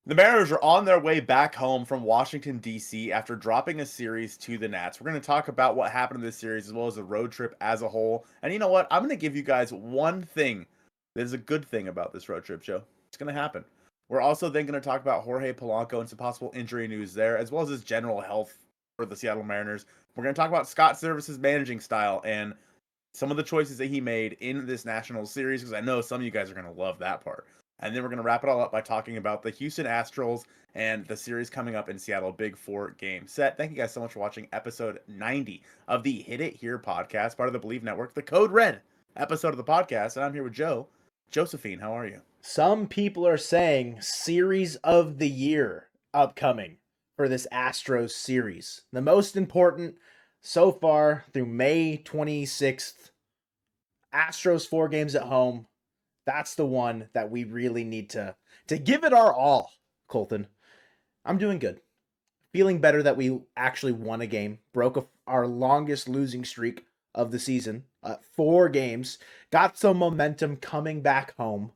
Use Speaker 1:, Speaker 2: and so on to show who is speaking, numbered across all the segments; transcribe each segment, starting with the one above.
Speaker 1: The Mariners are on their way back home from Washington, D.C. after dropping a series to the Nats. We're going to talk about what happened in this series as well as the road trip as a whole. And you know what? I'm going to give you guys one thing that is a good thing about this road trip, Joe. It's going to happen. We're also then going to talk about Jorge Polanco and some possible injury news there, as well as his general health for the Seattle Mariners. We're going to talk about Scott Service's managing style and some of the choices that he made in this National Series, because I know some of you guys are going to love that part. And then we're going to wrap it all up by talking about the Houston Astros and the series coming up in Seattle, Big 4-game set. Thank you guys so much for watching episode 90 of the Hit It Here podcast, part of the Bleav Network, the Code Red episode of the podcast. And I'm here with Joe. Josephine, how are you?
Speaker 2: Some people are saying series of the year upcoming for this Astros series. The most important so far through May 26th. Astros 4 games at home. That's the one that we really need to give it our all, Colton. I'm doing good. Feeling better that we actually won a game. Broke our longest losing streak of the season. 4 games. Got some momentum coming back home.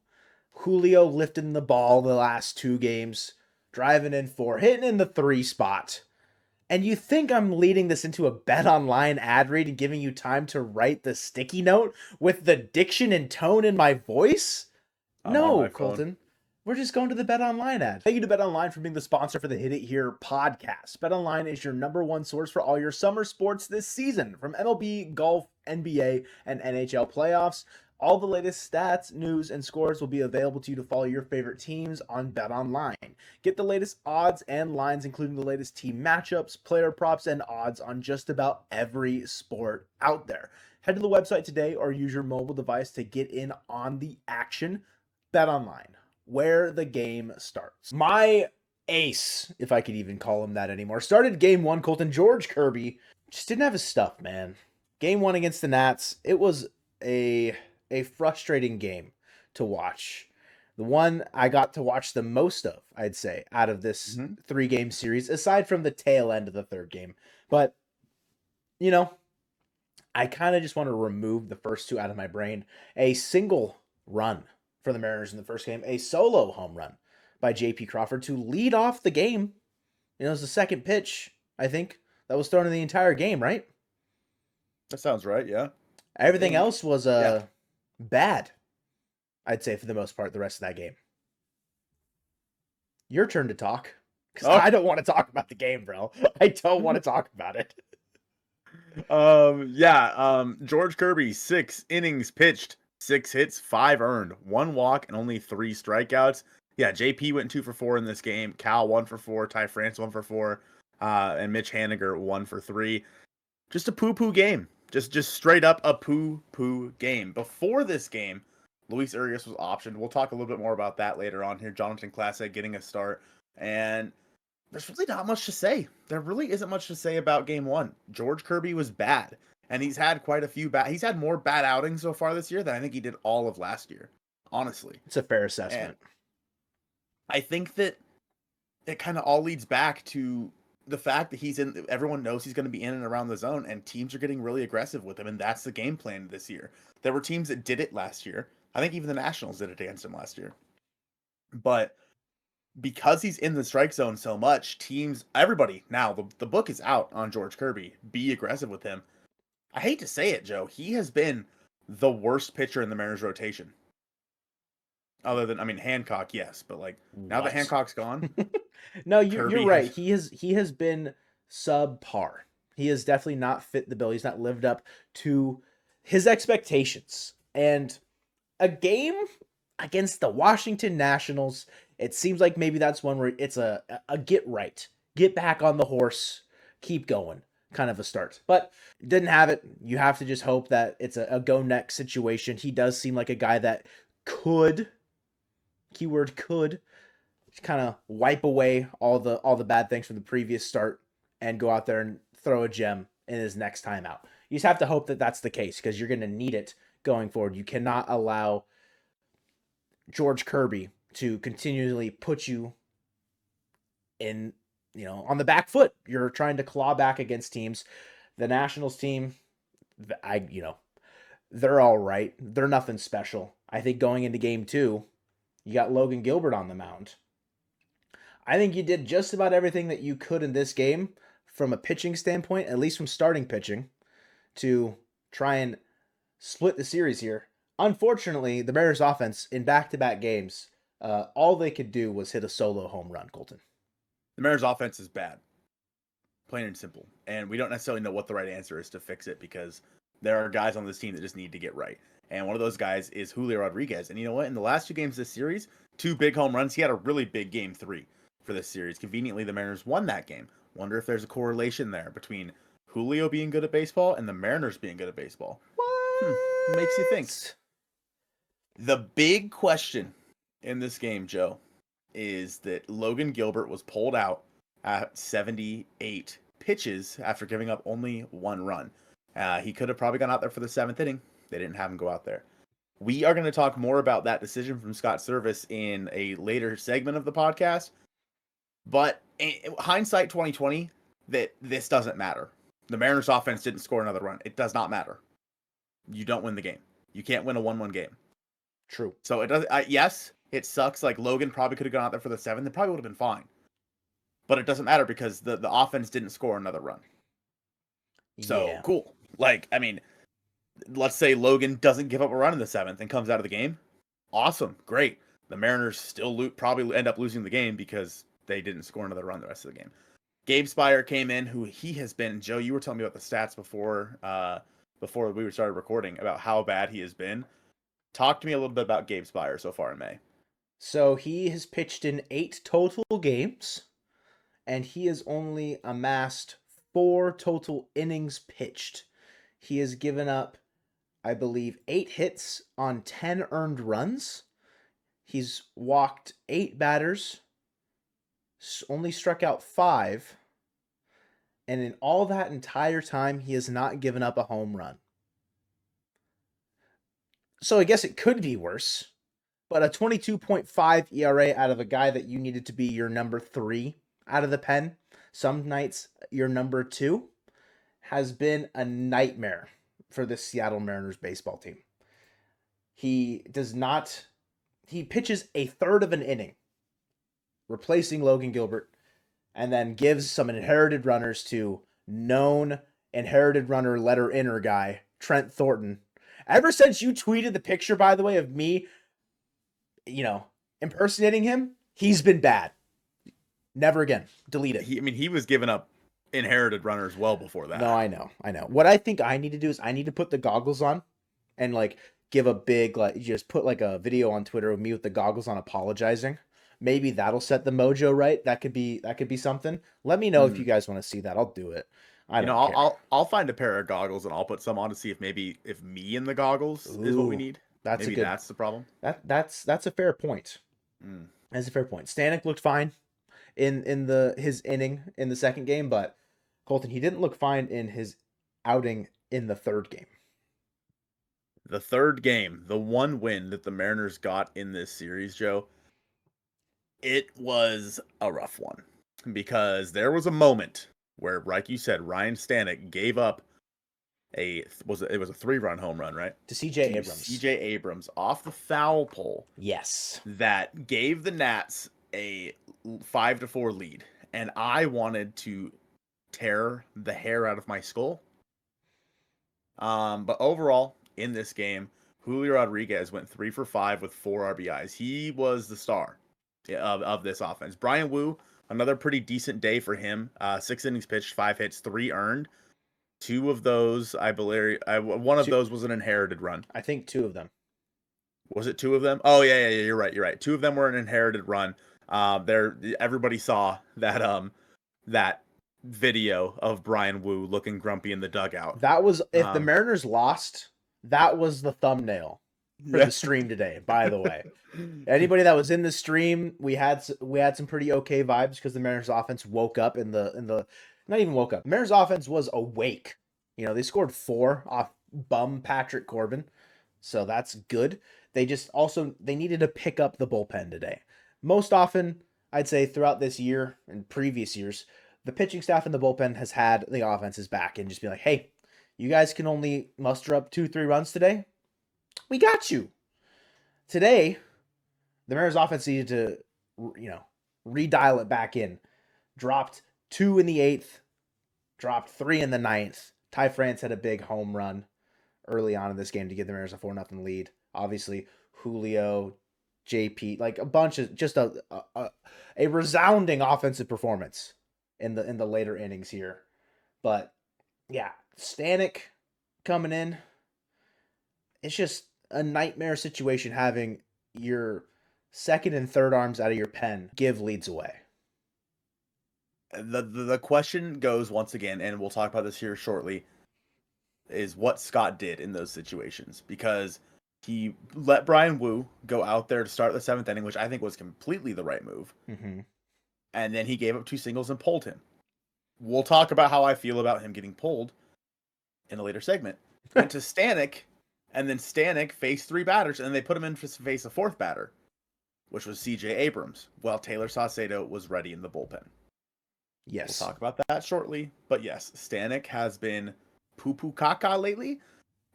Speaker 2: Julio lifting the ball the last 2 games. Driving in 4. Hitting in the 3 spot. And you think I'm leading this into a Bet Online ad read and giving you time to write the sticky note with the diction and tone in my voice? No, Colton. We're just going to the Bet Online ad. Thank you to Bet Online for being the sponsor for the Hit It Here podcast. Bet Online is your #1 source for all your summer sports this season, from MLB, golf, NBA, and NHL playoffs. All the latest stats, news, and scores will be available to you to follow your favorite teams on Bet Online. Get the latest odds and lines, including the latest team matchups, player props, and odds on just about every sport out there. Head to the website today or use your mobile device to get in on the action. Bet Online, where the game starts. My ace, if I could even call him that anymore, started game 1, Colton. George Kirby just didn't have his stuff, man. Game 1 against the Nats, it was a frustrating game to watch. The one I got to watch the most of, I'd say, out of this 3-game series, aside from the tail end of the 3rd game. But, you know, I kind of just want to remove the first 2 out of my brain. A single run for the Mariners in the first game, a solo home run by J.P. Crawford to lead off the game. It was the second pitch, I think, that was thrown in the entire game, right?
Speaker 1: That sounds right, yeah.
Speaker 2: Everything else was bad, I'd say, for the most part, the rest of that game. Your turn to talk, because I don't want to talk about the game, bro. I don't want to talk about it.
Speaker 1: George Kirby, 6 innings pitched, 6 hits, 5 earned, 1 walk, and only 3 strikeouts. Yeah, JP went 2 for 4 in this game. Cal 1 for 4. Ty France 1 for 4. And Mitch Haniger 1 for 3. Just a poo-poo game. Just straight up a poo-poo game. Before this game, Luis Urias was optioned. We'll talk a little bit more about that later on here. Jonathan Clase getting a start. And there's really not much to say. There really isn't much to say about game 1. George Kirby was bad. And he's had quite a few he's had more bad outings so far this year than I think he did all of last year. Honestly.
Speaker 2: It's a fair assessment.
Speaker 1: And I think that it kind of all leads back to the fact that everyone knows he's going to be in and around the zone, and teams are getting really aggressive with him, and that's the game plan this year. There were teams that did it last year. I think even the Nationals did it against him last year. But because he's in the strike zone so much, everybody now, the book is out on George Kirby. Be aggressive with him. I hate to say it, Joe. He has been the worst pitcher in the Mariners rotation. Other than, Hancock, yes, but now that Hancock's gone.
Speaker 2: No, you're right. He has been subpar. He has definitely not fit the bill. He's not lived up to his expectations. And a game against the Washington Nationals, it seems like maybe that's one where it's a get right, get back on the horse, keep going kind of a start. But didn't have it. You have to just hope that it's a go next situation. He does seem like a guy that could, keyword could, kind of wipe away all the bad things from the previous start and go out there and throw a gem in his next time out. You just have to hope that that's the case, because you're going to need it going forward. You cannot allow George Kirby to continually put you in, on the back foot. You're trying to claw back against teams. The Nationals team, they're all right. They're nothing special. I think going into game 2, you got Logan Gilbert on the mound. I think you did just about everything that you could in this game from a pitching standpoint, at least from starting pitching, to try and split the series here. Unfortunately, the Mariners offense in back-to-back games, all they could do was hit a solo home run, Colton.
Speaker 1: The Mariners offense is bad. Plain and simple. And we don't necessarily know what the right answer is to fix it because there are guys on this team that just need to get right. And one of those guys is Julio Rodriguez. And you know what? In the last 2 games of this series, 2 big home runs. He had a really big game 3 for this series. Conveniently, the Mariners won that game. Wonder if there's a correlation there between Julio being good at baseball and the Mariners being good at baseball.
Speaker 2: What?
Speaker 1: Makes you think. The big question in this game, Joe, is that Logan Gilbert was pulled out at 78 pitches after giving up only 1 run. He could have probably gone out there for the 7th inning. They didn't have him go out there. We are going to talk more about that decision from Scott Service in a later segment of the podcast. But hindsight 2020, that this doesn't matter. The Mariners offense didn't score another run. It does not matter. You don't win the game. You can't win a 1-1 game.
Speaker 2: True.
Speaker 1: So it does. Yes, it sucks. Like Logan probably could have gone out there for the 7th. It probably would have been fine. But it doesn't matter because the offense didn't score another run. So cool. Like, I mean, let's say Logan doesn't give up a run in the 7th and comes out of the game. Awesome. Great. The Mariners still probably end up losing the game because they didn't score another run the rest of the game. Gabe Speier came in, who he has been. Joe, you were telling me about the stats before we started recording about how bad he has been. Talk to me a little bit about Gabe Speier so far in May.
Speaker 2: So he has pitched in 8 total games, and he has only amassed 4 total innings pitched. He has given up, I Bleav, 8 hits on 10 earned runs. He's walked 8 batters, only struck out 5, and in all that entire time, he has not given up a home run. So I guess it could be worse, but a 22.5 ERA out of a guy that you needed to be your number 3 out of the pen, some nights your number 2, has been a nightmare for the Seattle Mariners baseball team. He pitches a third of an inning, replacing Logan Gilbert, and then gives some inherited runners to known inherited runner letter inner guy, Trent Thornton. Ever since you tweeted the picture, by the way, of me, impersonating him, he's been bad. Never again. Delete it.
Speaker 1: He was giving up inherited runners well before that.
Speaker 2: No, I know. What I think I need to do is I need to put the goggles on and give a big, just put a video on Twitter of me with the goggles on apologizing. Maybe that'll set the mojo right. That could be something. Let me know if you guys want to see that. I'll do it.
Speaker 1: I'll find a pair of goggles and I'll put some on to see if me in the goggles is what we need. That's the problem.
Speaker 2: That's a fair point. That's a fair point. Stanek looked fine in his inning in the second game, but Colton, he didn't look fine in his outing in the third game.
Speaker 1: The third game, the one win that the Mariners got in this series, Joe, it was a rough one because there was a moment where, like you said, Ryan Stanek gave up it was a 3-run home run, right?
Speaker 2: To C.J. Abrams.
Speaker 1: C.J. Abrams off the foul pole.
Speaker 2: Yes.
Speaker 1: That gave the Nats a 5-4 lead, and I wanted to tear the hair out of my skull. But overall, in this game, Julio Rodriguez went 3 for 5 with 4 RBIs. He was the star of this offense. Brian Wu, another pretty decent day for him. 6 innings pitched, 5 hits, 3 earned. 2 of those, I Bleav, one of those was an inherited run.
Speaker 2: I think 2 of them.
Speaker 1: Was it 2 of them? Oh yeah, you're right. 2 of them were an inherited run. Everybody saw that video of Brian Wu looking grumpy in the dugout.
Speaker 2: That was, if the Mariners lost, that was the thumbnail for the stream today, by the way. Anybody that was in the stream, we had some pretty okay vibes because the Mariners offense woke up not even woke up. The Mariners offense was awake. They scored 4 off bum Patrick Corbin. So that's good. They needed to pick up the bullpen today. Most often, I'd say throughout this year and previous years, the pitching staff and the bullpen has had the offense's back and just be like, hey, you guys can only muster up 2-3 runs today. We got you. Today, the Mariners offense needed to, redial it back in. Dropped 2 in the 8th, dropped 3 in the 9th. Ty France had a big home run early on in this game to give the Mariners a 4-0 lead. Obviously, Julio, JP, like a bunch of just a resounding offensive performance in the later innings here. But yeah, Stanek coming in, it's just a nightmare situation having your second and third arms out of your pen give leads away.
Speaker 1: The question goes once again, and we'll talk about this here shortly, is what Scott did in those situations, because he let Brian Wu go out there to start the 7th inning, which I think was completely the right move.
Speaker 2: Mm-hmm.
Speaker 1: And then he gave up 2 singles and pulled him. We'll talk about how I feel about him getting pulled in a later segment. Went to Stanek, and then Stanek faced 3 batters, and then they put him in to face a 4th batter, which was CJ Abrams, while Taylor Saucedo was ready in the bullpen.
Speaker 2: Yes.
Speaker 1: We'll talk about that shortly. But yes, Stanek has been poo-poo caca lately.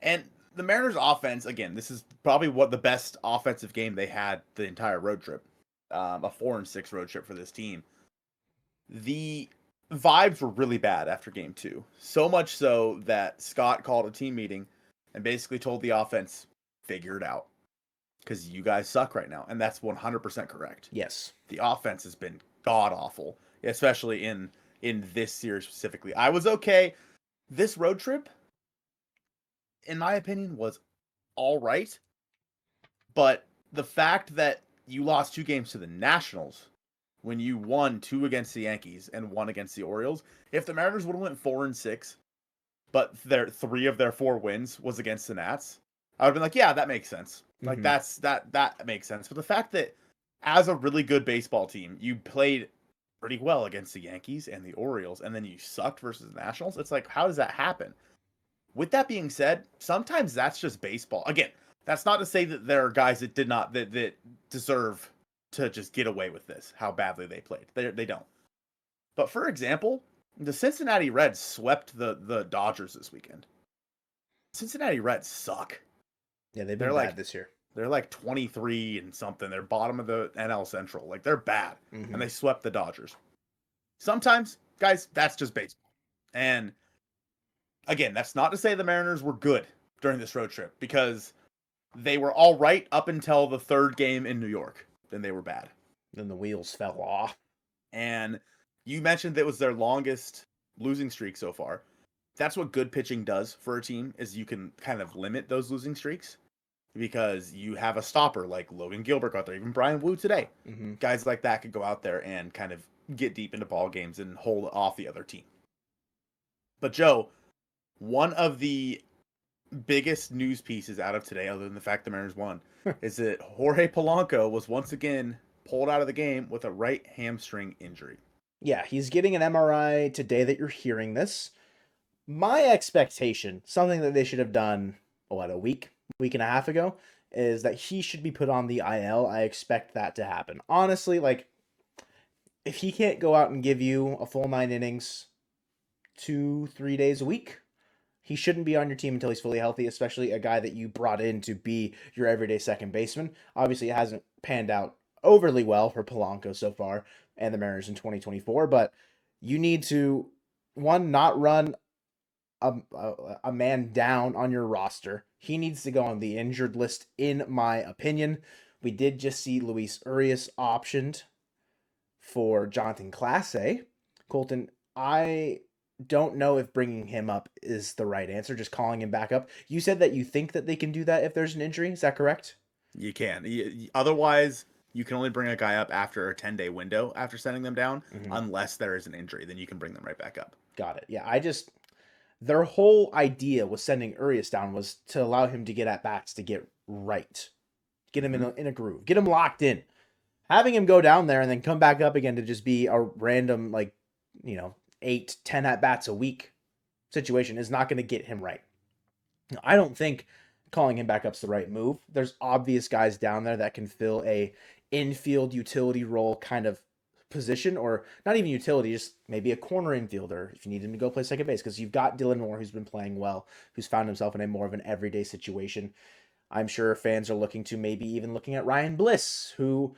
Speaker 1: And the Mariners offense, again, this is probably what the best offensive game they had the entire road trip. A 4-6 road trip for this team. The vibes were really bad after game 2. So much so that Scott called a team meeting and basically told the offense, figure it out, because you guys suck right now. And that's 100% correct.
Speaker 2: Yes.
Speaker 1: The offense has been god-awful, especially in this series specifically. I was okay. This road trip, in my opinion, was all right. But the fact that you lost 2 games to the Nationals when you won 2 against the Yankees and 1 against the Orioles, if the Mariners would have went 4-6, but 3 of their 4 wins was against the Nats, I would have been like, yeah, that makes sense. Like that makes sense. But the fact that as a really good baseball team, you played pretty well against the Yankees and the Orioles, and then you sucked versus the Nationals, it's like, how does that happen? With that being said, sometimes that's just baseball. Again, that's not to say that there are guys that did not that deserve to just get away with this, how badly they played. They don't. But for example, the Cincinnati Reds swept the Dodgers this weekend. Cincinnati Reds suck.
Speaker 2: Yeah, they've been bad this year.
Speaker 1: They're like 23 and something. They're bottom of the NL Central. Like, they're bad. And they swept the Dodgers. Sometimes, guys, that's just baseball. And again, that's not to say the Mariners were good during this road trip, because they were all right up until the 3rd game in New York. Then they were bad.
Speaker 2: Then the wheels fell off.
Speaker 1: And you mentioned that it was their longest losing streak so far. That's what good pitching does for a team, is you can kind of limit those losing streaks, because you have a stopper like Logan Gilbert out there, even Brian Wu today. Guys like that could go out there and kind of get deep into ball games and hold off the other team. But Joe, one of the biggest news pieces out of today, other than the fact the Mariners won, is that Jorge Polanco was once again pulled out of the game with a right hamstring injury.
Speaker 2: Yeah, he's getting an MRI today that you're hearing this. My expectation, something that they should have done, a week and a half ago, is that he should be put on the IL. I expect that to happen. Honestly, like, if he can't go out and give you a full 9 innings 2-3 days a week, he shouldn't be on your team until he's fully healthy, especially a guy that you brought in to be your everyday second baseman. Obviously, it hasn't panned out overly well for Polanco so far and the Mariners in 2024, but you need to, one, not run a man down on your roster. He needs to go on the injured list, in my opinion. We did just see Luis Urias optioned for Jonathan Clase. Colton, I don't know if bringing him up is the right answer, just calling him back up. You said that you think that they can do that if there's an injury. Is that correct?
Speaker 1: You can. Otherwise, you can only bring a guy up after a 10-day window after sending them down, unless there is an injury. Then you can bring them right back up.
Speaker 2: Got it. Yeah, their whole idea was sending Urias down was to allow him to get at bats to get right. Get him in a groove. Get him locked in. Having him go down there and then come back up again to just be a random, 8-10 at bats a week situation is not going to get him right. I don't think calling him back up is the right move. There's obvious guys down there that can fill a infield utility role kind of position, or not even utility, just maybe a corner infielder if you need him to go play second base, because you've got Dylan Moore, who's been playing well, who's found himself in a more of an everyday situation. I'm sure fans are looking at Ryan Bliss, who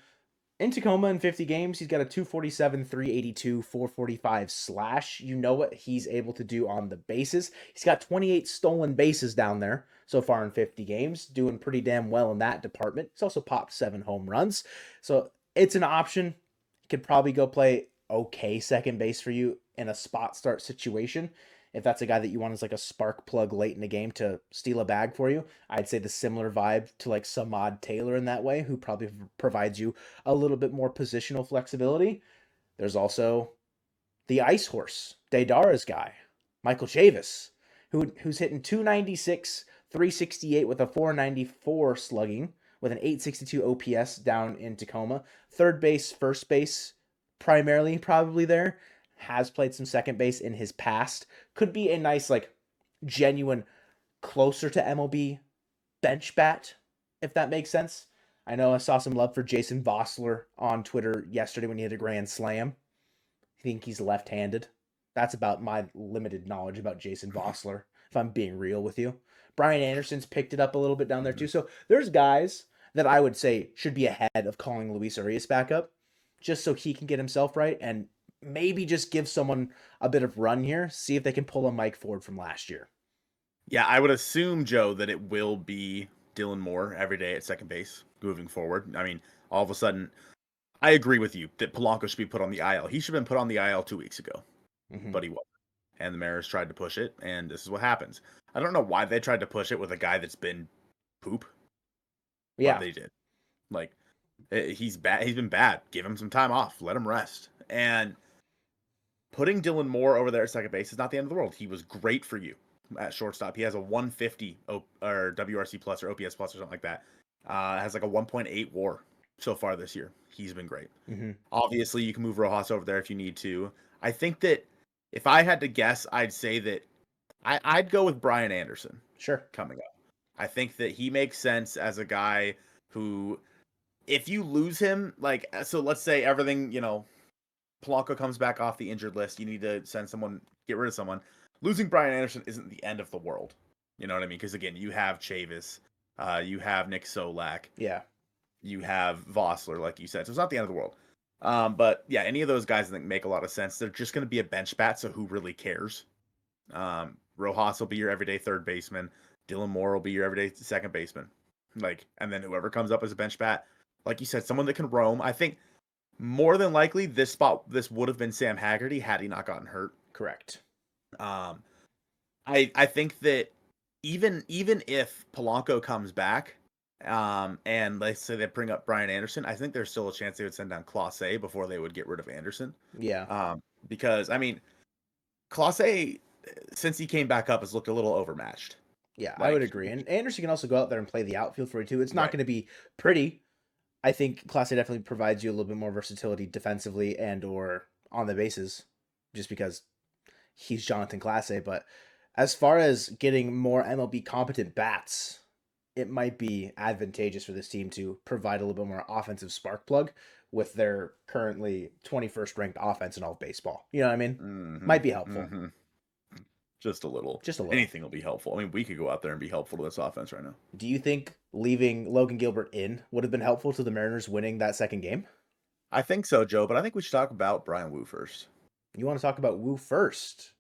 Speaker 2: In Tacoma in 50 games, he's got a 247, 382, 445 slash. You know what he's able to do on the bases. He's got 28 stolen bases down there so far in 50 games, doing pretty damn well in that department. He's also popped 7 home runs. So it's an option. He could probably go play okay second base for you in a spot start situation. If that's a guy that you want as like a spark plug late in the game to steal a bag for you, I'd say the similar vibe to like Samad Taylor in that way, who probably provides you a little bit more positional flexibility. There's also the ice horse, Deidara's guy, Michael Chavis, who's hitting 296, 368 with a 494 slugging, with an 862 OPS down in Tacoma. Third base, first base, primarily probably there. Has played some second base in his past. Could be a nice, like, genuine, closer to MLB bench bat, if that makes sense. I know I saw some love for Jason Vossler on Twitter yesterday when he hit a grand slam. I think he's left-handed. That's about my limited knowledge about Jason Vossler, if I'm being real with you. Brian Anderson's picked it up a little bit down there too. So there's guys that I would say should be ahead of calling Luis Urias back up, just so he can get himself right and maybe just give someone a bit of run here, see if they can pull a Mike Ford from last year.
Speaker 1: Yeah, I would assume, Joe, that it will be Dylan Moore every day at second base moving forward. I mean, all of a sudden, I agree with you that Polanco should be put on the IL. He should have been put on the IL 2 weeks ago, but he wasn't. And the Mariners tried to push it, and this is what happens. I don't know why they tried to push it with a guy that's been poop.
Speaker 2: Yeah,
Speaker 1: but they did. Like, he's bad. He's been bad. Give him some time off. Let him rest. And putting Dylan Moore over there at second base is not the end of the world. He was great for you at shortstop. He has a 150 or WRC plus or OPS plus or something like that. Has like a 1.8 WAR so far this year. He's been great. Obviously, you can move Rojas over there if you need to. I think that if I had to guess, I'd say that I'd go with Brian Anderson.
Speaker 2: Sure.
Speaker 1: Coming up. I think that he makes sense as a guy who, if you lose him, like, so let's say everything, Polanco comes back off the injured list, you need to send someone, get rid of someone. Losing Brian Anderson isn't the end of the world. You know what I mean? Because, again, you have Chavis, you have Nick Solak.
Speaker 2: Yeah. You
Speaker 1: have Vossler, like you said. So it's not the end of the world. But, yeah, any of those guys I think make a lot of sense. They're just going to be a bench bat, so who really cares? Rojas will be your everyday third baseman. Dylan Moore will be your everyday second baseman. And then whoever comes up as a bench bat, like you said, someone that can roam. I think more than likely this would have been Sam Haggerty had he not gotten hurt.
Speaker 2: Correct.
Speaker 1: I think that even if Polanco comes back, and let's say they bring up Brian Anderson, I think there's still a chance they would send down Clase before they would get rid of Anderson.
Speaker 2: Yeah.
Speaker 1: Because I mean, Clase, since he came back up, has looked a little overmatched.
Speaker 2: Yeah, I would agree. And Anderson can also go out there and play the outfield for you too. It's not going to be pretty. I think Clase definitely provides you a little bit more versatility defensively and or on the bases, just because he's Jonathan Clase. But as far as getting more MLB competent bats, it might be advantageous for this team to provide a little bit more offensive spark plug with their currently 21st ranked offense in all of baseball. You know what I mean? Might be helpful.
Speaker 1: Just a little.
Speaker 2: Just a little.
Speaker 1: Anything will be helpful. I mean, we could go out there and be helpful to this offense right now.
Speaker 2: Do you think leaving Logan Gilbert in would have been helpful to the Mariners winning that second game?
Speaker 1: I think so, Joe, but I think we should talk about Brian Wu first.
Speaker 2: You want to talk about Wu first?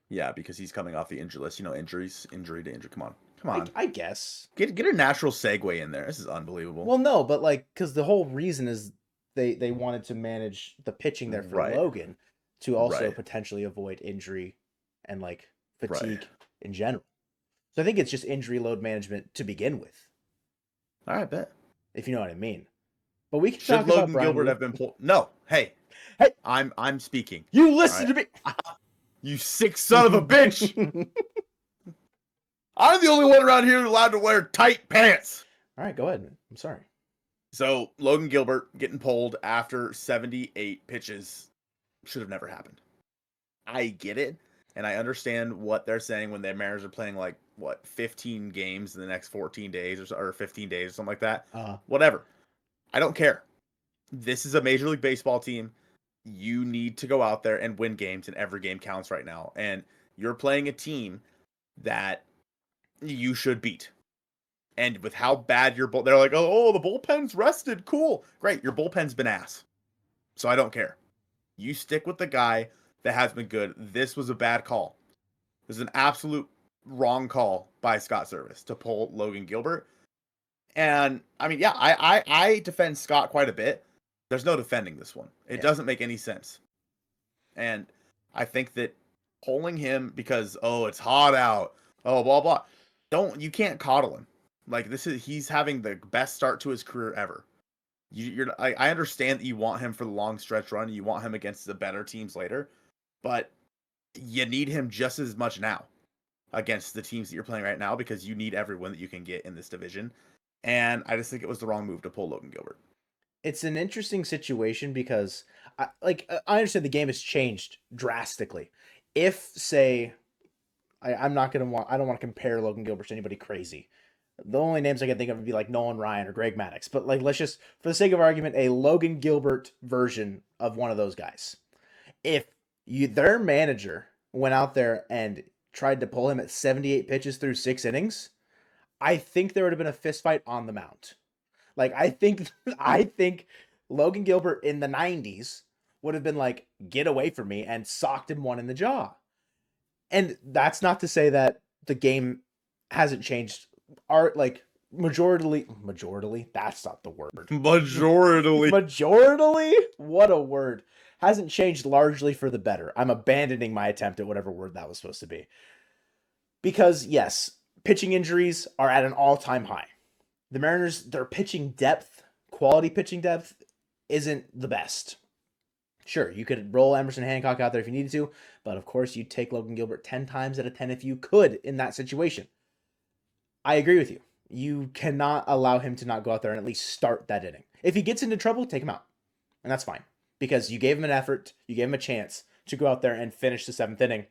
Speaker 1: Yeah, because he's coming off the injury list. Injury to injury. Come on.
Speaker 2: I guess.
Speaker 1: Get a natural segue in there. This is unbelievable.
Speaker 2: Well, no, but because the whole reason is they wanted to manage the pitching there for Logan to also potentially avoid injury and fatigue in general. So I think it's just injury load management to begin with.
Speaker 1: All right, bet.
Speaker 2: If you know what I mean. But we can
Speaker 1: Should
Speaker 2: talk
Speaker 1: Logan
Speaker 2: about
Speaker 1: Gilbert have been pulled? No. Hey. I'm speaking.
Speaker 2: You listen to me.
Speaker 1: You sick son of a bitch. I'm the only one around here allowed to wear tight pants.
Speaker 2: All right, go ahead, man. I'm sorry.
Speaker 1: So Logan Gilbert getting pulled after 78 pitches should have never happened. I get it. And I understand what they're saying when the Mariners are playing 15 games in the next 14 days or 15 days or something like that. Whatever. I don't care. This is a Major League Baseball team. You need to go out there and win games, and every game counts right now. And you're playing a team that you should beat. And with how bad your they're like, oh, the bullpen's rested. Cool. Great. Your bullpen's been ass. So I don't care. You stick with the guy that has been good. This was a bad call. This is an absolute wrong call by Scott Service to pull Logan Gilbert. And I mean, yeah, I defend Scott quite a bit. There's no defending this one. It doesn't make any sense. And I think that pulling him because, oh, it's hot out, oh, blah blah. You can't coddle him. Like he's having the best start to his career ever. I understand that you want him for the long stretch run. You want him against the better teams later, but you need him just as much now against the teams that you're playing right now because you need everyone that you can get in this division. And I just think it was the wrong move to pull Logan Gilbert.
Speaker 2: It's an interesting situation because I understand the game has changed drastically. If say I don't want to compare Logan Gilbert to anybody crazy. The only names I can think of would be like Nolan Ryan or Greg Maddux. But like, let's just, for the sake of argument, a Logan Gilbert version of one of those guys. If their manager went out there and tried to pull him at 78 pitches through 6 innings, I think there would have been a fist fight on the mound. Like, I think Logan Gilbert in the 90s would have been like, get away from me, and socked him one in the jaw. And that's not to say that the game hasn't changed. Majority, that's not the word. Majority? What a word. Hasn't changed largely for the better. I'm abandoning my attempt at whatever word that was supposed to be. Because, yes, pitching injuries are at an all-time high. The Mariners, their pitching depth, quality pitching depth, isn't the best. Sure, you could roll Emerson Hancock out there if you needed to, but of course you'd take Logan Gilbert 10 times out of 10 if you could in that situation. I agree with you. You cannot allow him to not go out there and at least start that inning. If he gets into trouble, take him out. And that's fine. Because you gave him an effort, you gave him a chance to go out there and finish the 7th inning,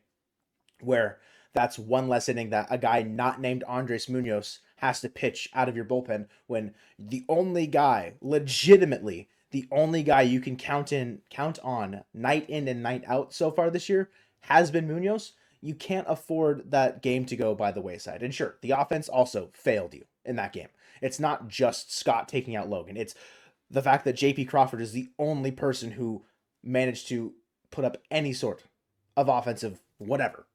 Speaker 2: where that's one less inning that a guy not named Andres Munoz has to pitch out of your bullpen when the only guy, legitimately, the only guy you can count on night in and night out so far this year has been Munoz. You can't afford that game to go by the wayside. And sure, the offense also failed you in that game. It's not just Scott taking out Logan. It's the fact that JP Crawford is the only person who managed to put up any sort of offensive whatever.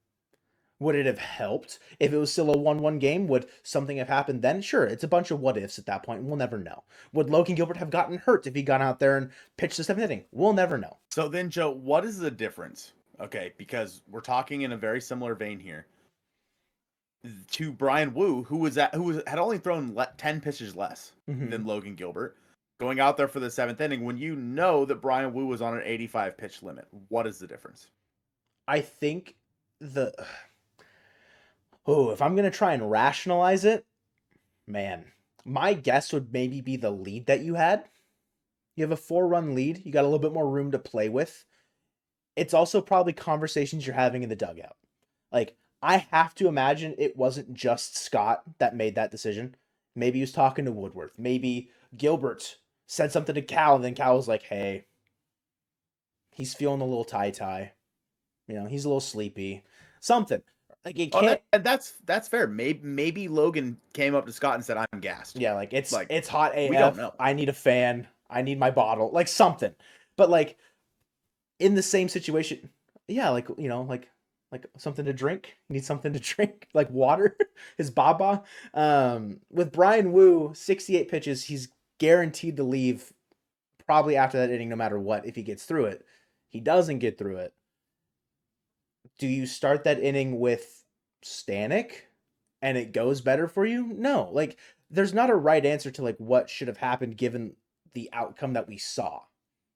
Speaker 2: Would it have helped if it was still a 1-1 game? Would something have happened then? Sure, it's a bunch of what ifs at that point, and we'll never know. Would Logan Gilbert have gotten hurt if he gone out there and pitched the 7th inning? We'll never know.
Speaker 1: So then, Joe, what is the difference? Okay, because we're talking in a very similar vein here to Brian Wu, who had only thrown 10 pitches less than Logan Gilbert, going out there for the 7th inning when you know that Brian Wu was on an 85 pitch limit. What is the difference?
Speaker 2: I think if I'm going to try and rationalize it, man, my guess would maybe be the lead that you had. You have a 4-run lead. You got a little bit more room to play with. It's also probably conversations you're having in the dugout. Like, I have to imagine it wasn't just Scott that made that decision. Maybe he was talking to Woodworth. Maybe Gilbert said something to Cal, and then Cal was like, hey, he's feeling a little tie-tie. You know, he's a little sleepy. Something. Like, it can't...
Speaker 1: that's fair. Maybe Logan came up to Scott and said, I'm gassed.
Speaker 2: Yeah, it's hot AF.
Speaker 1: We don't know.
Speaker 2: I need a fan. I need my bottle. Like, something. But, like, in the same situation, yeah, like something to drink. You need something to drink, like water. His baba. With Brian Wu, 68 pitches, he's guaranteed to leave probably after that inning, no matter what. If he gets through it, he doesn't get through it. Do you start that inning with Stanek, and it goes better for you? No, like there's not a right answer to like what should have happened given the outcome that we saw.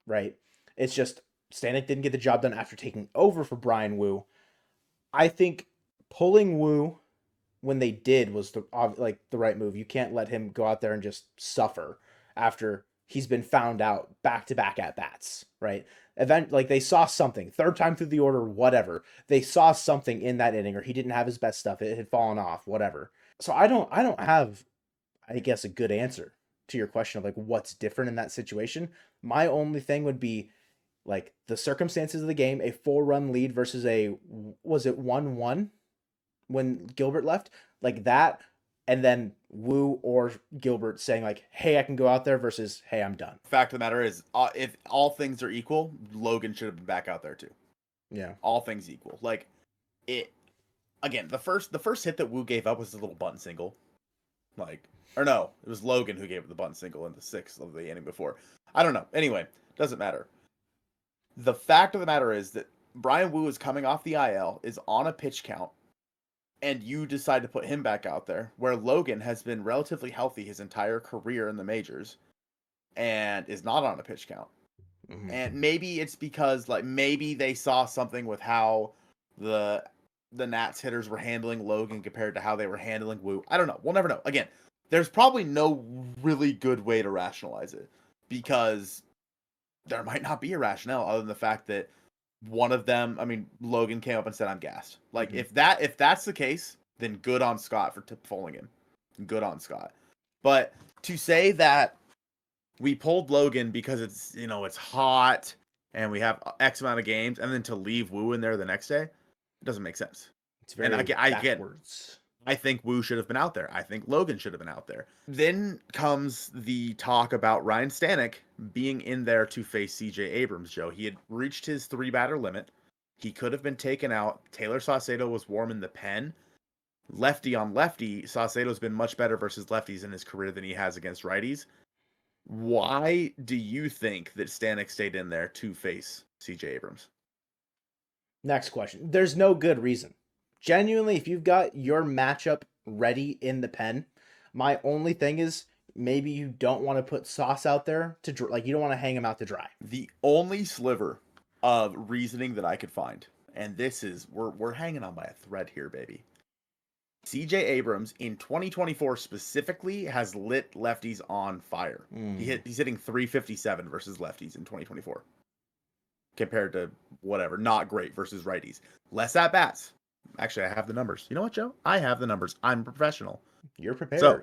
Speaker 2: Right? It's just Stanek didn't get the job done after taking over for Brian Wu. I think pulling Wu when they did was the right move. You can't let him go out there and just suffer after he's been found out back-to-back at-bats, right? They saw something, 3rd time through the order, whatever. They saw something in that inning, or he didn't have his best stuff. It had fallen off, whatever. So I don't have, I guess, a good answer to your question of like what's different in that situation. My only thing would be like the circumstances of the game, a 4-run lead versus was it 1-1 when Gilbert left? Like that, and then Wu or Gilbert saying like, "Hey, I can go out there," versus, "Hey, I'm done."
Speaker 1: Fact of the matter is, if all things are equal, Logan should have been back out there too.
Speaker 2: Yeah.
Speaker 1: All things equal, like it. Again, the first hit that Wu gave up was a little bunt single, like, or no, it was Logan who gave up the bunt single in the sixth of the inning before. I don't know. Anyway, doesn't matter. The fact of the matter is that Brian Wu is coming off the IL, is on a pitch count, and you decide to put him back out there, where Logan has been relatively healthy his entire career in the majors and is not on a pitch count.
Speaker 2: Mm-hmm.
Speaker 1: And maybe it's because like maybe they saw something with how the Nats hitters were handling Logan compared to how they were handling Wu. I don't know. We'll never know. Again, there's probably no really good way to rationalize it because there might not be a rationale other than the fact that one of them, I mean, Logan came up and said, "I'm gassed." Like if that's the case, then good on Scott for pulling him. Good on Scott. But to say that we pulled Logan because it's it's hot and we have X amount of games, and then to leave Wu in there the next day, it doesn't make sense.
Speaker 2: It's very backwards.
Speaker 1: I think Wu should have been out there. I think Logan should have been out there. Then comes the talk about Ryan Stanek being in there to face CJ Abrams, Joe. He had reached his 3-batter limit. He could have been taken out. Taylor Saucedo was warm in the pen. Lefty on lefty, Saucedo's been much better versus lefties in his career than he has against righties. Why do you think that Stanek stayed in there to face CJ Abrams?
Speaker 2: Next question. There's no good reason. Genuinely, if you've got your matchup ready in the pen, my only thing is maybe you don't want to put Sauce out there to like you don't want to hang him out to dry.
Speaker 1: The only sliver of reasoning that I could find, and this is we're hanging on by a thread here, baby. CJ Abrams in 2024 specifically has lit lefties on fire. He's hitting 357 versus lefties in 2024 compared to whatever, not great versus righties. Less at bats. Actually, I have the numbers. You know what, Joe? I have the numbers. I'm a professional.
Speaker 2: You're prepared.
Speaker 1: So,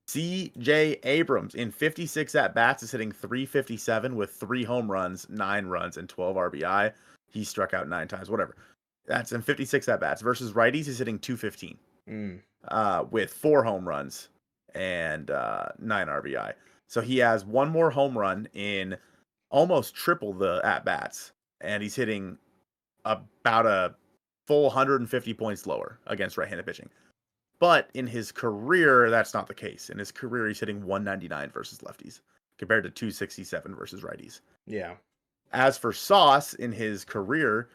Speaker 1: CJ Abrams in 56 at bats is hitting 357 with 3 home runs, 9 runs, and 12 RBI. He struck out 9 times, whatever. That's in 56 at bats versus righties. He's hitting 215 with 4 home runs and 9 RBI. So he has one more home run in almost triple the at bats, and he's hitting about a full 150 points lower against right-handed pitching. But in his career, that's not the case. In his career, he's hitting 199 versus lefties compared to 267 versus righties.
Speaker 2: Yeah.
Speaker 1: As for Sauce, in his career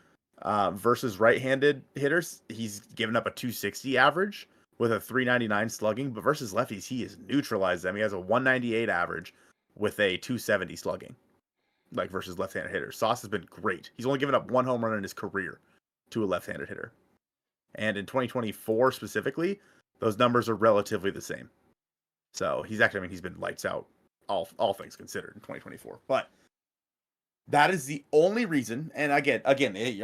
Speaker 1: versus right-handed hitters, he's given up a 260 average with a 399 slugging. But versus lefties, he has neutralized them. He has a 198 average with a 270 slugging, like versus left-handed hitters. Sauce has been great. He's only given up 1 home run in his career to a left-handed hitter. And in 2024 specifically, those numbers are relatively the same. So he's been lights out, all things considered, in 2024. But that is the only reason. And again,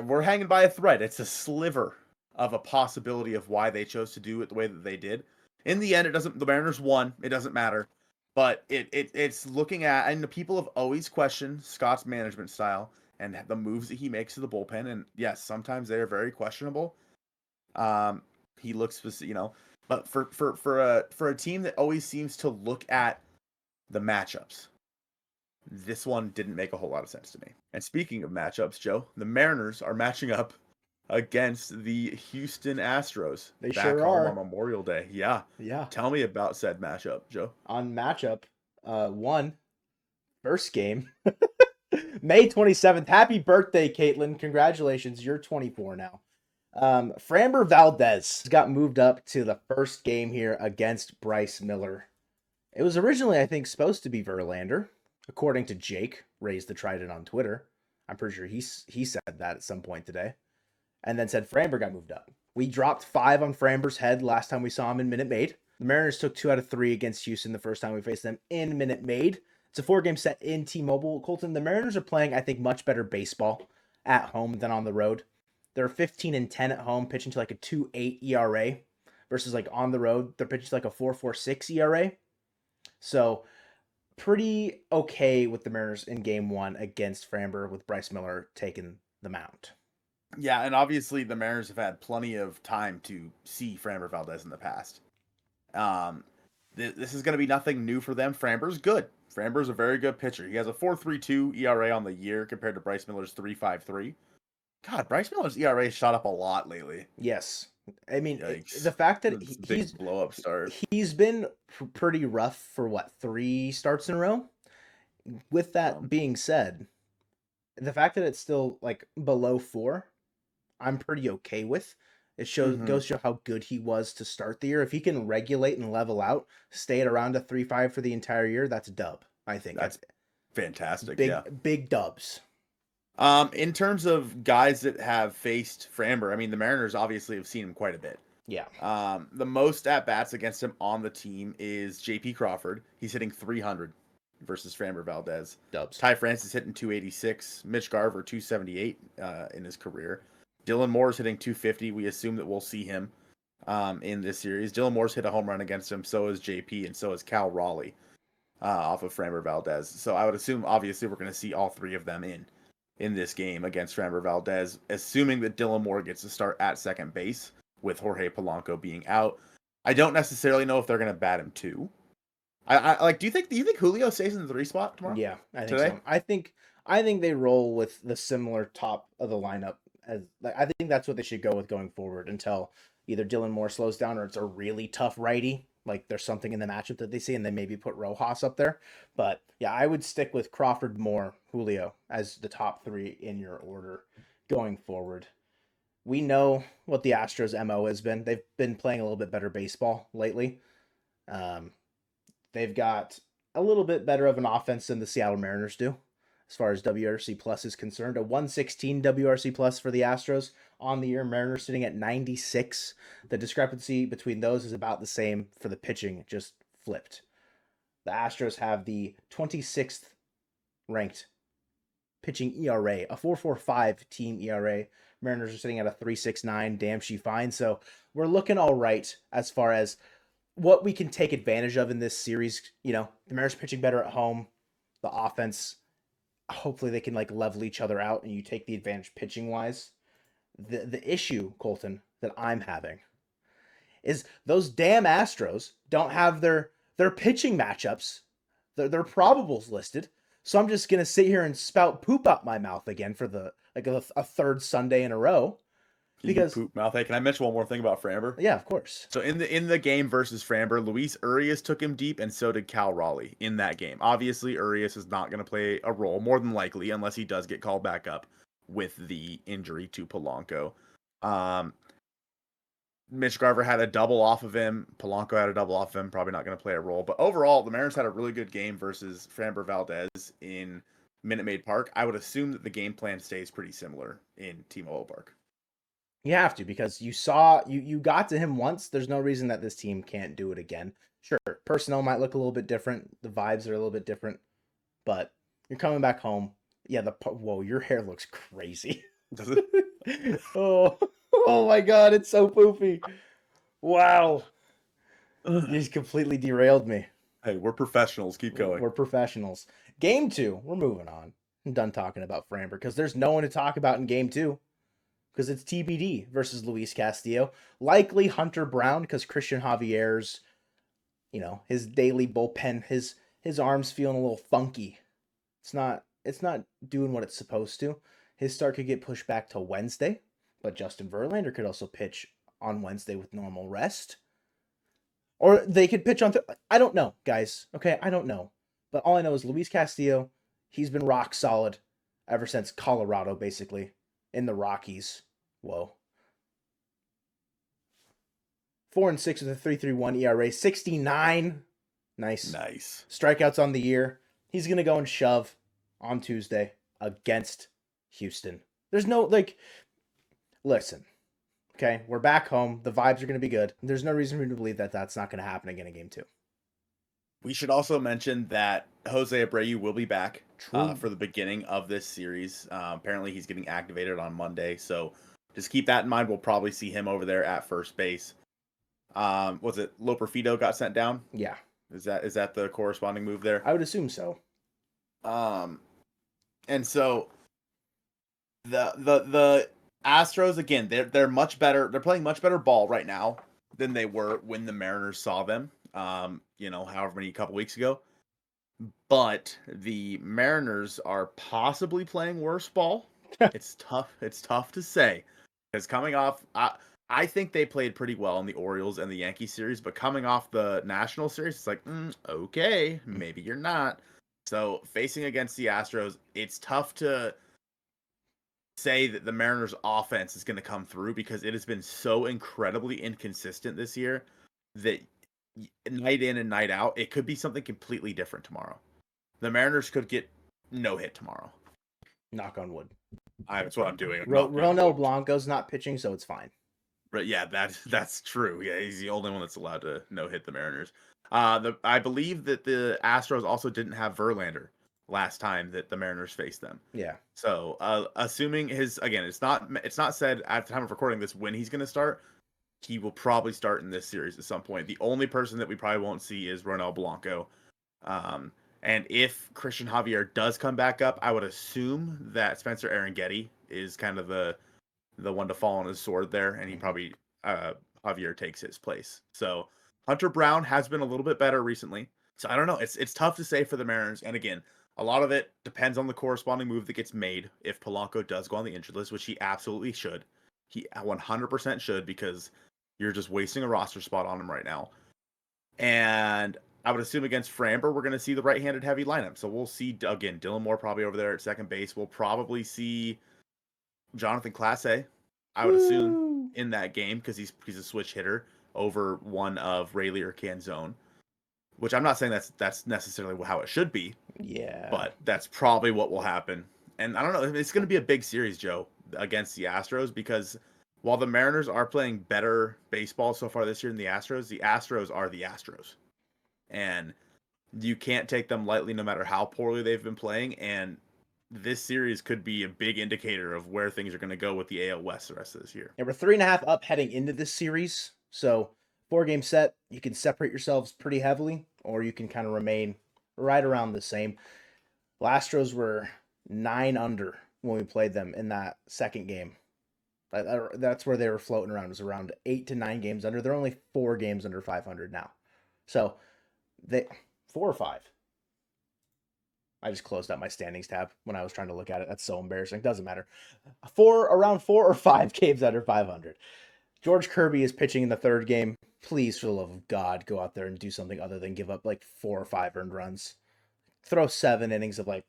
Speaker 1: we're hanging by a thread. It's a sliver of a possibility of why they chose to do it the way that they did. In the end, the Mariners won. It doesn't matter. But it's looking at, and the people have always questioned Scott's management style and the moves that he makes to the bullpen. And yes, sometimes they are very questionable. He looks, but for a team that always seems to look at the matchups, this one didn't make a whole lot of sense to me. And speaking of matchups, Joe, the Mariners are matching up against the Houston Astros.
Speaker 2: They
Speaker 1: back
Speaker 2: sure
Speaker 1: home
Speaker 2: are.
Speaker 1: on Memorial Day. Yeah. Tell me about said matchup, Joe.
Speaker 2: On matchup 1, first game, May 27th. Happy birthday, Caitlin. Congratulations. You're 24 now. Framber Valdez got moved up to the first game here against Bryce Miller. It was originally, I think, supposed to be Verlander, according to Jake, Raised the Trident on Twitter. I'm pretty sure he said that at some point today. And then said Framber got moved up. We dropped 5 on Framber's head last time we saw him in Minute Maid. The Mariners took 2 out of 3 against Houston the first time we faced them in Minute Maid. It's a 4-game set in T-Mobile. Colton, the Mariners are playing, I think, much better baseball at home than on the road. They're 15-10 at home, pitching to like a 2.8 ERA versus like on the road, they're pitching to like a 4.46 ERA. So pretty okay with the Mariners in game 1 against Framber with Bryce Miller taking the mound.
Speaker 1: Yeah, and obviously the Mariners have had plenty of time to see Framber Valdez in the past. Um, this is going to be nothing new for them. Framber's good. Framber's a very good pitcher. He has a 4.32 ERA on the year compared to Bryce Miller's 3.53. God, Bryce Miller's ERA shot up a lot lately.
Speaker 2: Yes. I mean,
Speaker 1: Yikes.
Speaker 2: the fact that
Speaker 1: It's a big blow up start.
Speaker 2: he's been pretty rough for what, 3 starts in a row? With that being said, the fact that it's still like below 4, I'm pretty okay with. It goes to show how good he was to start the year. If he can regulate and level out, stay at around a 3.5 for the entire year, that's a dub. I think
Speaker 1: That's fantastic.
Speaker 2: Big dubs.
Speaker 1: In terms of guys that have faced Framber, I mean, the Mariners obviously have seen him quite a bit.
Speaker 2: Yeah.
Speaker 1: The most at bats against him on the team is J.P. Crawford. He's hitting 300 versus Framber Valdez.
Speaker 2: Dubs.
Speaker 1: Ty France is hitting 286. Mitch Garver 278 in his career. Dylan Moore's hitting 250. We assume that we'll see him in this series. Dylan Moore's hit a home run against him. So is JP, and so is Cal Raleigh off of Framber Valdez. So I would assume, obviously, we're going to see all three of them in this game against Framber Valdez, assuming that Dylan Moore gets to start at second base with Jorge Polanco being out. I don't necessarily know if they're going to bat him too. I like. Do you think Julio stays in the 3 spot tomorrow?
Speaker 2: Yeah, I think so. I think they roll with the similar top of the lineup. I think that's what they should go with going forward until either Dylan Moore slows down or it's a really tough righty. Like there's something in the matchup that they see, and they maybe put Rojas up there. But yeah, I would stick with Crawford, Moore, Julio as the top 3 in your order going forward. We know what the Astros' MO has been. They've been playing a little bit better baseball lately. They've got a little bit better of an offense than the Seattle Mariners do, as far as WRC plus is concerned. A 116 WRC plus for the Astros on the year. Mariners sitting at 96. The discrepancy between those is about the same for the pitching, just flipped. The Astros have the 26th ranked pitching ERA, a 4.45 team ERA. Mariners are sitting at a 3.69. Damn, she fine. So we're looking all right as far as what we can take advantage of in this series. You know, the Mariners pitching better at home. The offense, hopefully they can like level each other out and you take the advantage pitching wise. The issue, Colton, that I'm having is those damn Astros don't have their pitching matchups, their probables listed. So I'm just gonna sit here and spout poop out my mouth again for the a third Sunday in a row. Because
Speaker 1: poop mouth. Hey, can I mention one more thing about Framber?
Speaker 2: Yeah, of course.
Speaker 1: So in the game versus Framber, Luis Urias took him deep, and so did Cal Raleigh in that game. Obviously, Urias is not going to play a role, more than likely, unless he does get called back up with the injury to Polanco. Mitch Garver had a double off of him. Polanco had a double off of him. Probably not going to play a role. But overall, the Mariners had a really good game versus Framber Valdez in Minute Maid Park. I would assume that the game plan stays pretty similar in T-Mobile Park.
Speaker 2: You have to, because you got to him once. There's no reason that this team can't do it again. Sure, personnel might look a little bit different. The vibes are a little bit different. But you're coming back home. Yeah, whoa, your hair looks crazy.
Speaker 1: Does it?
Speaker 2: Oh my God, it's so poofy. Wow. You just completely derailed me.
Speaker 1: Hey, we're professionals. Keep going.
Speaker 2: We're professionals. Game 2, we're moving on. I'm done talking about Framber because there's no one to talk about in Game 2. Because it's TBD versus Luis Castillo. Likely Hunter Brown, because Christian Javier's, his daily bullpen, his arm's feeling a little funky. It's not doing what it's supposed to. His start could get pushed back to Wednesday, but Justin Verlander could also pitch on Wednesday with normal rest. Or they could pitch on I don't know, guys. Okay, I don't know. But all I know is Luis Castillo, he's been rock solid ever since Colorado, basically. In the Rockies. Whoa. 4-6 with a 3.31 ERA. 69. Nice. Strikeouts on the year. He's going to go and shove on Tuesday against Houston. There's no, listen. Okay, we're back home. The vibes are going to be good. There's no reason for me to believe that that's not going to happen again in Game 2.
Speaker 1: We should also mention that Jose Abreu will be back for the beginning of this series. Apparently, he's getting activated on Monday, so just keep that in mind. We'll probably see him over there at first base. Was it Loperfido got sent down?
Speaker 2: Yeah.
Speaker 1: Is that the corresponding move there?
Speaker 2: I would assume so.
Speaker 1: And so the Astros again, they're much better. They're playing much better ball right now. than they were when the Mariners saw them. However many couple weeks ago. But the Mariners are possibly playing worse ball. It's tough. It's tough to say because coming off, I think they played pretty well in the Orioles and the Yankees series, but coming off the National series, it's like, okay, maybe you're not. So facing against the Astros, it's tough to say that the Mariners offense is going to come through because it has been so incredibly inconsistent this year that night in and night out, it could be something completely different tomorrow. The Mariners could get no hit tomorrow.
Speaker 2: Knock on wood.
Speaker 1: That's what I'm doing.
Speaker 2: Ronel Blanco's not pitching, so it's fine.
Speaker 1: But yeah, that's true. Yeah, he's the only one that's allowed to no hit the Mariners. I Bleav that the Astros also didn't have Verlander last time that the Mariners faced them.
Speaker 2: Yeah.
Speaker 1: So assuming it's not said at the time of recording this when he's going to start. He will probably start in this series at some point. The only person that we probably won't see is Ronel Blanco. And if Christian Javier does come back up, I would assume that Spencer Arringhetti is kind of the one to fall on his sword there, and he probably Javier takes his place. So Hunter Brown has been a little bit better recently. So I don't know. It's tough to say for the Mariners. And again, a lot of it depends on the corresponding move that gets made. If Polanco does go on the injured list, which he absolutely should, he 100% should, because you're just wasting a roster spot on him right now. And I would assume against Framber, we're going to see the right-handed heavy lineup. So we'll see, again, Dylan Moore probably over there at second base. We'll probably see Jonathan Clase, I would assume, in that game because he's a switch hitter over one of Rayleigh or Canzone, which I'm not saying that's necessarily how it should be.
Speaker 2: Yeah.
Speaker 1: But that's probably what will happen. And I don't know. It's going to be a big series, Joe, against the Astros because while the Mariners are playing better baseball so far this year than the Astros are the Astros. And you can't take them lightly no matter how poorly they've been playing. And this series could be a big indicator of where things are going to go with the AL West the rest of this year.
Speaker 2: And we're 3.5 up heading into this series. So 4-game set, you can separate yourselves pretty heavily, or you can kind of remain right around the same. The Astros were 9 under when we played them in that second game. That's where they were floating around. It was around 8 to 9 games under. They're only 4 games under 500 now. So they 4 or 5. I just closed out my standings tab when I was trying to look at it. That's so embarrassing. Doesn't matter. Around 4 or 5 games under 500. George Kirby is pitching in the third game. Please, for the love of God, go out there and do something other than give up like 4 or 5 earned runs. Throw 7 innings of like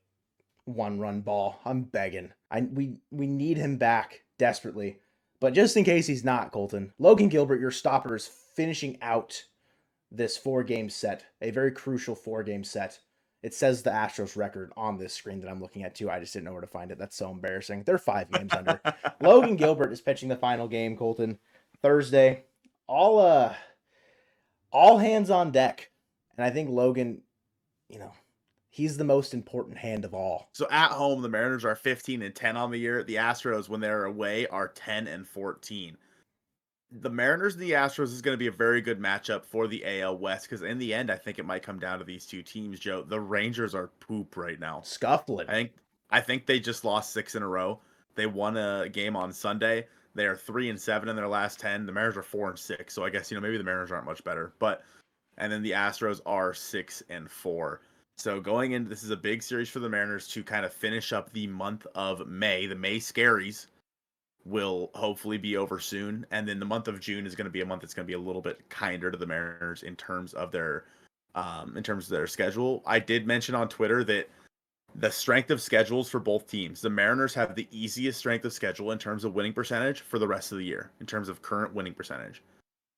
Speaker 2: 1-run ball. I'm begging. We need him back desperately. But just in case he's not, Colton, Logan Gilbert, your stopper, is finishing out this 4-game set, a very crucial 4-game set. It says the Astros record on this screen that I'm looking at too. I just didn't know where to find it. That's so embarrassing. They're 5 games under. Logan Gilbert is pitching the final game, Colton, Thursday. All hands on deck. And I think Logan, he's the most important hand of all.
Speaker 1: So at home, the Mariners are 15-10 on the year. The Astros, when they're away, are 10-14. The Mariners and the Astros is going to be a very good matchup for the AL West because in the end, I think it might come down to these two teams, Joe. The Rangers are poop right now.
Speaker 2: Scuffling.
Speaker 1: I think they just lost 6 in a row. They won a game on Sunday. They are 3-7 in their last 10. The Mariners are 4-6. So I guess, maybe the Mariners aren't much better. And then the Astros are 6-4. So going into this is a big series for the Mariners to kind of finish up the month of May. The May Scaries will hopefully be over soon. And then the month of June is going to be a month that's going to be a little bit kinder to the Mariners in terms of their schedule. I did mention on Twitter that the strength of schedules for both teams, the Mariners have the easiest strength of schedule in terms of winning percentage for the rest of the year, in terms of current winning percentage.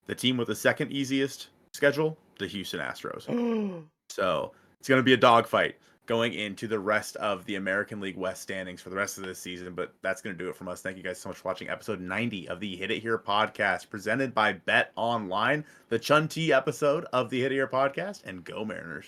Speaker 1: The team with the second easiest schedule, the Houston Astros. So it's going to be a dogfight going into the rest of the American League West standings for the rest of this season. But that's going to do it from us. Thank you guys so much for watching episode 90 of the Hit It Here podcast, presented by Bet Online, the Chun T episode of the Hit It Here podcast. And go Mariners.